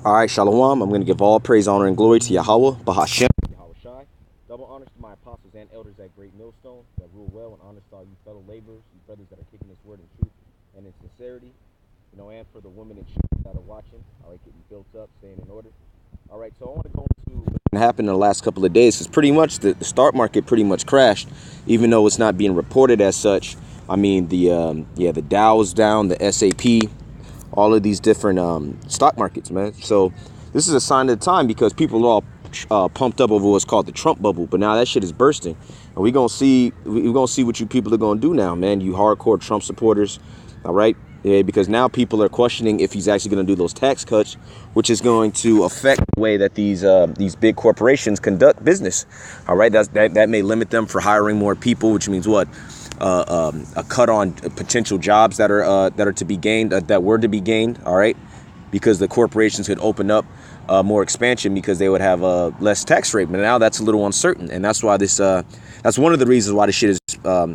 All right, Shalom. I'm going to give all praise, honor, and glory to Yahweh, Bahashem, Yahweh Shai. Double honors to my apostles and elders at Great Millstone that rule well, and honors to all you fellow laborers, you brothers that are kicking this word in truth and in sincerity. And for the women and children that are watching, all right, getting built up, staying in order. All right, so I want to go into what happened in the last couple of days, because pretty much the stock market pretty much crashed, even though it's not being reported as such. I mean, the Dow is down, the SAP, all of these different stock markets, man. So this is a sign of the time, because people are all pumped up over what's called the Trump bubble, but now that shit is bursting, and we're gonna see what you people are gonna do now, man. You hardcore Trump supporters, all right? Yeah, because now people are questioning if he's actually going to do those tax cuts, which is going to affect the way that these big corporations conduct business. All right, that may limit them for hiring more people, which means what? A cut on potential jobs that are to be gained, that were to be gained. All right, because the corporations could open up more expansion because they would have less tax rate. But now that's a little uncertain, and that's why that's one of the reasons why this shit is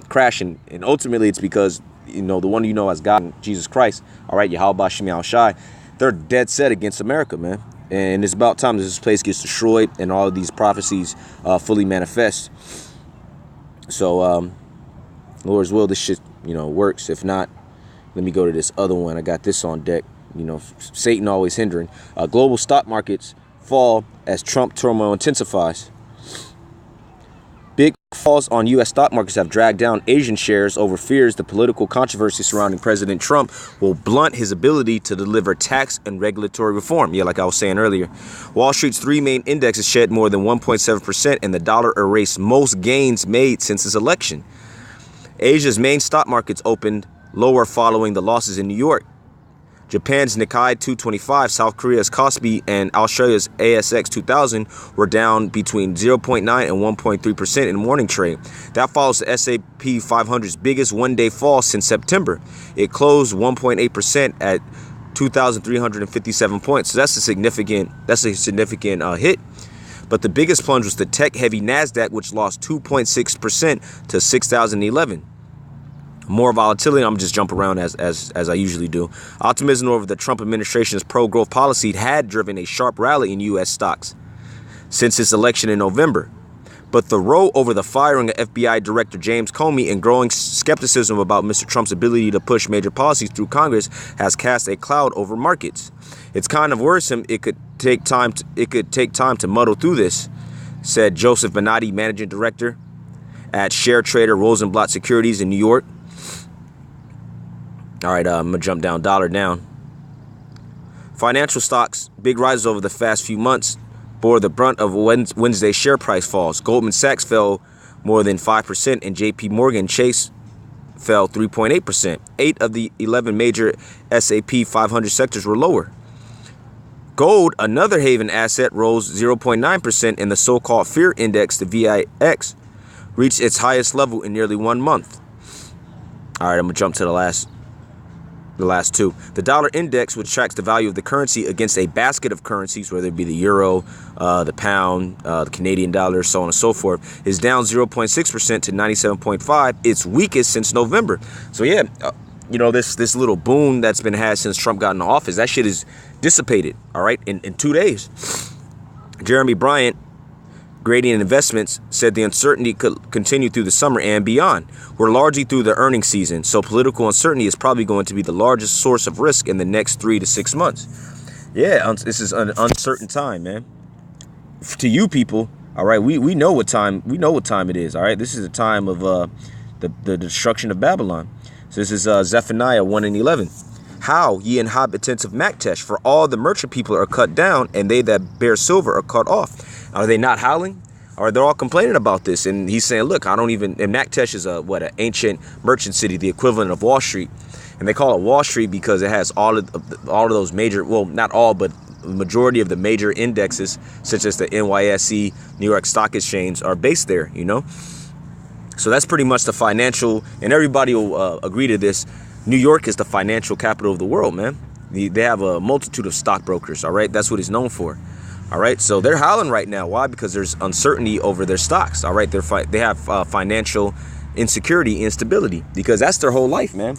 crashing. And ultimately, it's because, the one as God, Jesus Christ, all right, Yahweh Bashem Yahweh Shai, they're dead set against America, man. And it's about time that this place gets destroyed and all of these prophecies fully manifest. So, Lord's will, this shit, works. If not, let me go to this other one. I got this on deck. Satan always hindering. Global stock markets fall as Trump turmoil intensifies. Big falls on U.S. stock markets have dragged down Asian shares over fears the political controversy surrounding President Trump will blunt his ability to deliver tax and regulatory reform. Yeah, like I was saying earlier. Wall Street's three main indexes shed more than 1.7%, and the dollar erased most gains made since his election. Asia's main stock markets opened lower following the losses in New York. Japan's Nikkei 225, South Korea's Kospi, and Australia's ASX 2000 were down between 0.9 and 1.3% in morning trade. That follows the S&P 500's biggest one-day fall since September. It closed 1.8% at 2,357 points. So that's a significant hit. But the biggest plunge was the tech-heavy Nasdaq, which lost 2.6% to 6,011. More volatility. I'm just jump around as I usually do. Optimism over the Trump administration's pro-growth policy had driven a sharp rally in U.S. stocks since its election in November. But the row over the firing of FBI Director James Comey and growing skepticism about Mr. Trump's ability to push major policies through Congress has cast a cloud over markets. It's kind of worrisome. It could take time to muddle through this, said Joseph Venati, managing director at share trader Rosenblatt Securities in New York. All right, I'm going to jump down, dollar down. Financial stocks, big rises over the past few months, bore the brunt of Wednesday's share price falls. Goldman Sachs fell more than 5%, and JP Morgan Chase fell 3.8%. 8 of the 11 major S&P 500 sectors were lower. Gold, another haven asset, rose 0.9%, and the so-called fear index, the VIX, reached its highest level in nearly 1 month. All right, I'm going to jump to the last two. The dollar index, which tracks the value of the currency against a basket of currencies, whether it be the euro, the pound, the Canadian dollar, so on and so forth, is down 0.6% to 97.5, its weakest since November. So yeah, this little boom that's been had since Trump got in office, that shit is dissipated, all right, in 2 days. Jeremy Bryant, Gradient Investments, said the uncertainty could continue through the summer and beyond. We're largely through the earnings season, so political uncertainty is probably going to be the largest source of risk in the next 3 to 6 months. Yeah, this is an uncertain time, man. To you people, all right, we know what time it is, all right? This is the time of the destruction of Babylon. So this is Zephaniah 1 and 11. How, ye inhabitants of Maktesh, for all the merchant people are cut down, and they that bear silver are cut off. Are they not howling? Or they're all complaining about this. And he's saying, look, and Maktesh is an ancient merchant city, the equivalent of Wall Street. And they call it Wall Street because it has all of those major, well, not all, but the majority of the major indexes, such as the NYSE, New York Stock Exchange, are based there, So that's pretty much the financial, and everybody will agree to this. New York is the financial capital of the world, man. They have a multitude of stockbrokers, all right? That's what it's known for. All right, so they're howling right now. Why? Because there's uncertainty over their stocks. All right, they have financial insecurity, instability, because that's their whole life, man.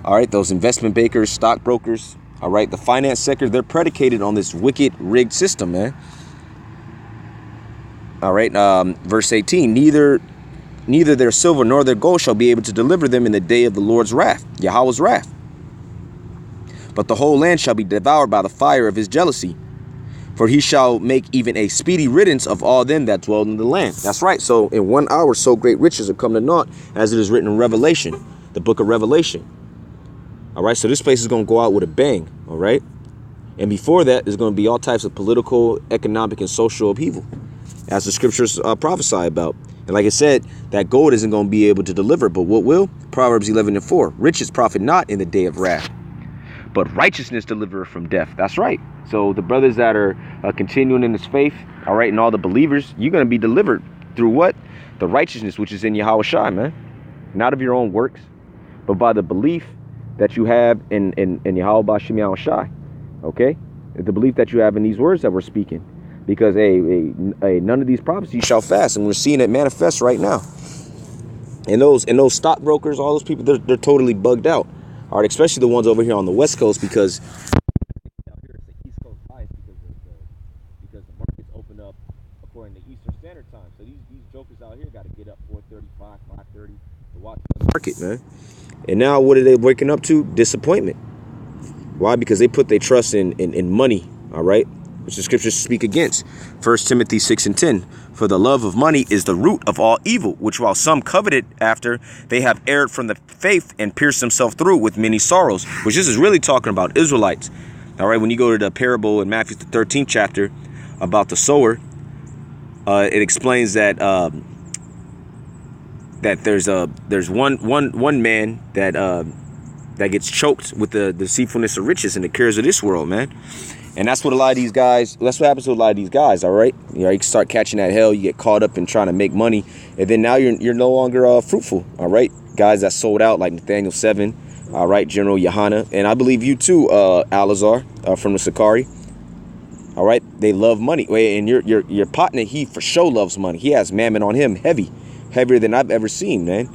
All right, those investment bankers, stockbrokers, All right. The finance sector, they're predicated on this wicked, rigged system, man. All right. Verse 18, neither their silver nor their gold shall be able to deliver them in the day of the Lord's wrath, Yahweh's wrath. But the whole land shall be devoured by the fire of his jealousy. For he shall make even a speedy riddance of all them that dwell in the land. That's right. So in 1 hour, so great riches have come to naught, as it is written in Revelation, the book of Revelation. All right. So this place is going to go out with a bang. All right. And before that, there's going to be all types of political, economic, and social upheaval, as the scriptures prophesy about. And like I said, that gold isn't going to be able to deliver. But what will? Proverbs 11:4. Riches profit not in the day of wrath, but righteousness delivereth from death. That's right. So the brothers that are continuing in this faith, all right, and all the believers, you're going to be delivered through what? The righteousness which is in Yahweh Shai, man. Not of your own works, but by the belief that you have in Yahweh Bashem Yahweh Shai. Okay? The belief that you have in these words that we're speaking. Because none of these prophecies shall fast, and we're seeing it manifest right now. And those stockbrokers, all those people, they're totally bugged out. All right, especially the ones over here on the West Coast, because down here it's the East Coast bias because the markets open up according to Eastern Standard Time. So these jokers out here got to get up 4:35, 5:30 to watch the market, man. And now what are they waking up to? Disappointment. Why? Because they put their trust in money. All right, which the scriptures speak against. 1 Timothy 6:10. For the love of money is the root of all evil, which while some coveted after, they have erred from the faith and pierced themselves through with many sorrows. Which this is really talking about Israelites. All right, when you go to the parable in Matthew the 13th chapter about the sower, it explains that that there's one man that gets choked with the deceitfulness of riches and the cares of this world, man. And that's what a lot of these guys, that's what happens to a lot of these guys, all right? You know, you start catching that hell, you get caught up in trying to make money, and then now you're no longer fruitful, all right? Guys that sold out like Nathaniel 7, all right, General Yohana, and I believe you too, Alazar from the Sakari, all right? They love money, and your partner, he for sure loves money. He has mammon on him, heavier than I've ever seen, man,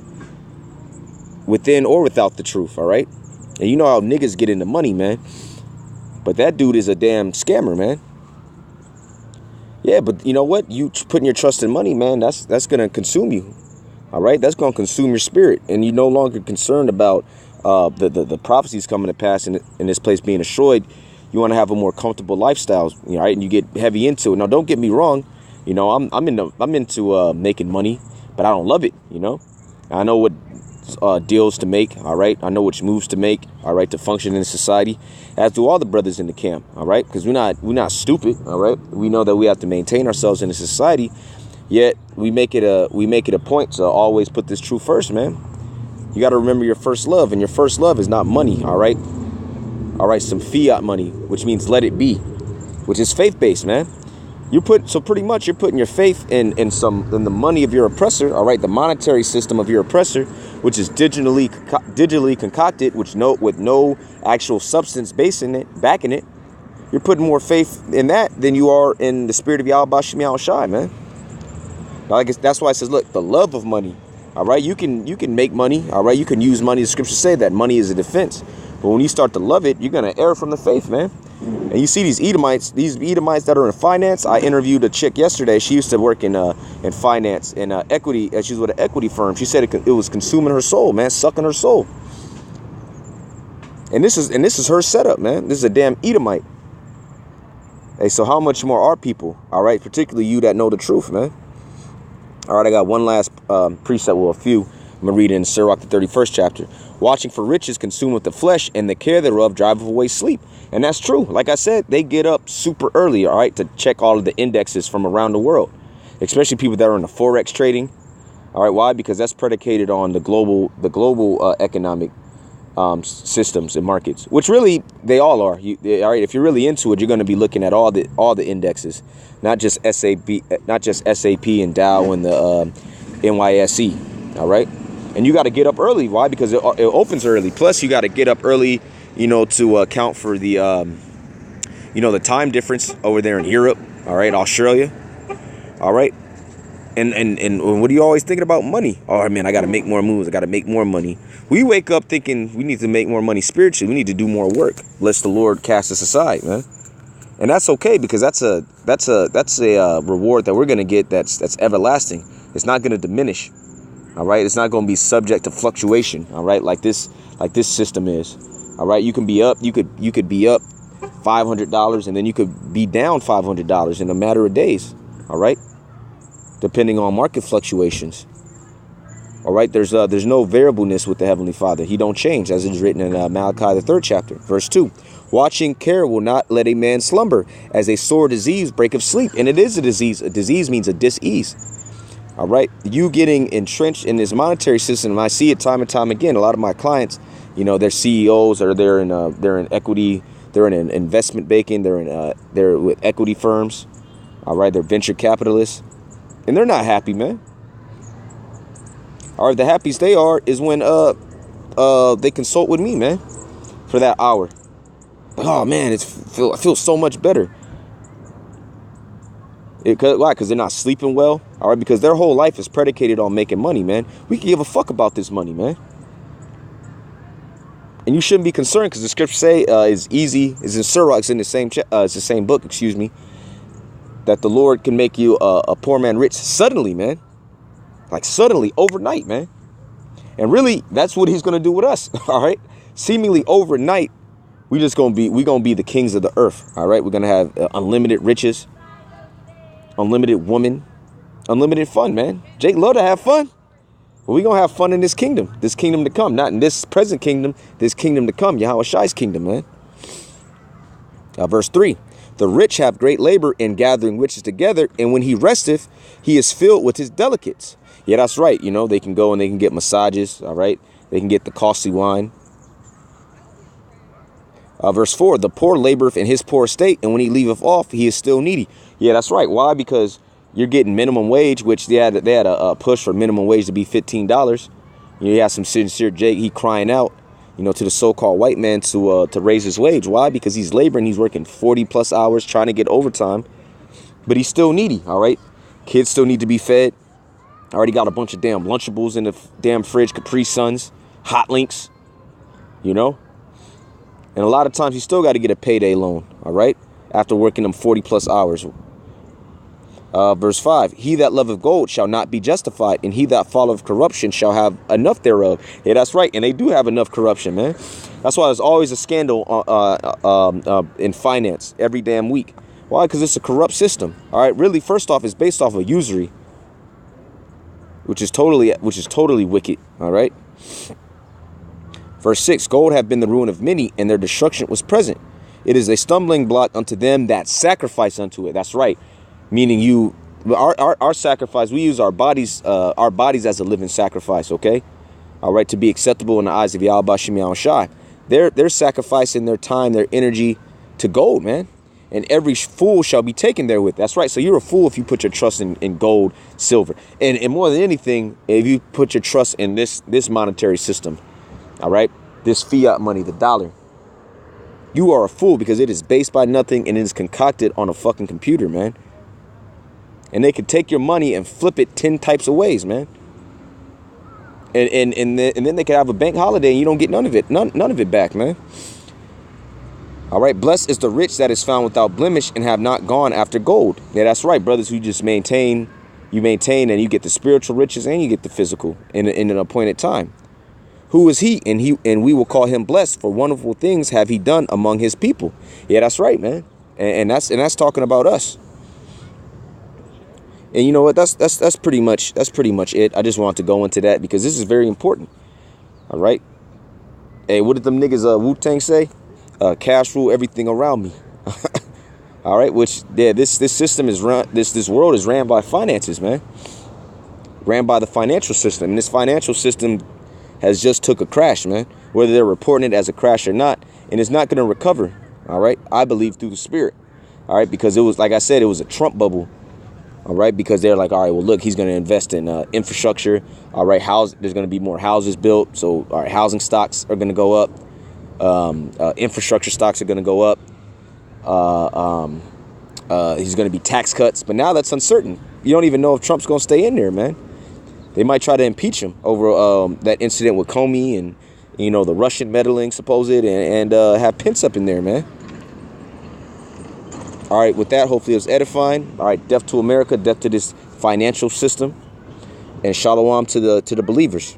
within or without the truth, all right? And you know how niggas get into money, man. But that dude is a damn scammer, man. Yeah, but you know what? You putting your trust in money, man, that's going to consume you. All right? That's going to consume your spirit. And you're no longer concerned about the prophecies coming to pass in this place being destroyed. You want to have a more comfortable lifestyle, you know, right? And you get heavy into it. Now, don't get me wrong. You know, I'm into making money, but I don't love it, you know. I know what deals to make, all right? I know which moves to make, all right, to function in society, as do all the brothers in the camp, all right? Because we're not stupid, all right? We know that we have to maintain ourselves in a society, yet we make it a point to always put this truth first, man. You got to remember your first love, and your first love is not money, all right? All right, some fiat money, which means let it be, which is faith-based, man. So pretty much you're putting your faith in the money of your oppressor, all right, the monetary system of your oppressor, which is digitally concocted, with no actual substance backing it. You're putting more faith in that than you are in the spirit of Yahweh Bashem Yahweh Shai, man. Now, I guess that's why it says, look, the love of money, all right, you can make money, all right, you can use money. The scriptures say that money is a defense, but when you start to love it, you're gonna err from the faith, man. And you see these Edomites that are in finance. I interviewed a chick yesterday. She used to work in finance and equity. She's with an equity firm. She said it was consuming her soul, man, sucking her soul. And this is her setup, man. This is a damn Edomite. Hey, so how much more are people? All right, particularly you that know the truth, man. All right, I got one last precept, well, a few. I'm gonna read it in Sirach, the 31st chapter. Watching for riches consumeth the flesh, and the care thereof driveth away sleep. And that's true. Like I said, they get up super early, all right, to check all of the indexes from around the world, especially people that are in the Forex trading. All right, why? Because that's predicated on the global economic systems and markets, which really they all are. All right, if you're really into it, you're going to be looking at all the indexes, not just SAP and Dow and the NYSE. All right, and you got to get up early. Why? Because it opens early. Plus, you got to get up early, you know, to account for the the time difference over there in Europe. All right, Australia. All right. And what are you always thinking about? Money. Oh man, I got to make more moves. I got to make more money. We wake up thinking we need to make more money spiritually. We need to do more work, lest the Lord cast us aside, man. And that's okay, because that's a reward that we're gonna get that's everlasting. It's not gonna diminish. All right, it's not gonna be subject to fluctuation. All right, like this system is. All right, you can be up. You could be up $500, and then you could be down $500 in a matter of days. All right, depending on market fluctuations. All right, there's no variableness with the Heavenly Father. He don't change, as it is written in Malachi, the 3rd chapter, verse 2. Watching care will not let a man slumber, as a sore disease breaketh sleep. And it is a disease. A disease means a dis-ease. All right, you getting entrenched in this monetary system, and I see it time and time again. A lot of my clients, they're CEOs, or they're in equity, they're in investment banking, they're with equity firms. All right, they're venture capitalists, and they're not happy, man. All right, the happiest they are is when they consult with me, man, for that hour. Oh man, I feel so much better. Why? Because they're not sleeping well. All right, because their whole life is predicated on making money, man. We can give a fuck about this money, man. And you shouldn't be concerned, because the scriptures say is easy. Is in Surah. It's in the same. It's the same book. Excuse me. That the Lord can make you a poor man rich suddenly, man. Like suddenly, overnight, man. And really, that's what He's gonna do with us. All right, seemingly overnight. We gonna be the kings of the earth. All right, we're gonna have unlimited riches, unlimited woman, unlimited fun, man. Jake love to have fun. But we gonna have fun in this kingdom to come, not in this present kingdom, this kingdom to come, Yahweh Shai's kingdom, man. Verse 3: the rich have great labor in gathering riches together, and when he resteth, he is filled with his delicates. Yeah, that's right. They can go and they can get massages. All right, they can get the costly wine. Verse 4, the poor laboreth in his poor estate, and when he leaveth off, he is still needy. Yeah, that's right. Why? Because you're getting minimum wage, which they had a push for minimum wage to be $15. You have some sincere Jake, he crying out, to the so-called white man to raise his wage. Why? Because he's laboring, he's working 40 plus hours trying to get overtime, but he's still needy. All right, kids still need to be fed. I already got a bunch of damn Lunchables in the damn fridge, Capri Suns, Hot Links, And a lot of times you still got to get a payday loan, all right, after working them 40 plus hours. Verse 5, he that loveth gold shall not be justified, and he that followeth corruption shall have enough thereof. Yeah, that's right. And they do have enough corruption, man. That's why there's always a scandal in finance every damn week. Why? Because it's a corrupt system. All right. Really, first off, it's based off of usury, which is totally wicked. All right. Verse 6, gold have been the ruin of many, and their destruction was present. It is a stumbling block unto them that sacrifice unto it. That's right. Meaning our sacrifice, we use our bodies as a living sacrifice, okay? All right, to be acceptable in the eyes of Yahweh Bashim Yahweh Shai. They're sacrificing their time, their energy to gold, man. And every fool shall be taken therewith. That's right. So you're a fool if you put your trust in gold, silver. And more than anything, if you put your trust in this monetary system, all right, this fiat money, the dollar, you are a fool, because it is based by nothing and it is concocted on a fucking computer, man. And they could take your money and flip it 10 types of ways, man. And then they could have a bank holiday and you don't get none of it back, man. All right, blessed is the rich that is found without blemish and have not gone after gold. Yeah, that's right, brothers, who just maintain and you get the spiritual riches and you get the physical in an appointed time. Who is he? And we will call him blessed, for wonderful things have he done among his people. Yeah, that's right, man. And that's talking about us. And you know what? That's pretty much it. I just wanted to go into that because this is very important. All right. Hey, what did them niggas Wu-Tang say? Cash rule everything around me. All right, which this system is run. This world is ran by finances, man. Ran by the financial system, and this financial system has just took a crash, man. Whether they're reporting it as a crash or not, and it's not going to recover. All right, I believe through the Spirit. All right, because it was, like I said, it was a Trump bubble. All right, because they're like, all right, well, look, he's going to invest in infrastructure. All right, there's going to be more houses built. So, all right, housing stocks are going to go up. Infrastructure stocks are going to go up. He's going to be tax cuts. But now that's uncertain. you don't even know if Trump's gonna stay in there, man. They might try to impeach him over that incident with Comey and, you know, the Russian meddling, supposed, and have Pence up in there, man. All right, with that, hopefully it was edifying. All right, death to America, death to this financial system, and shalom to the believers.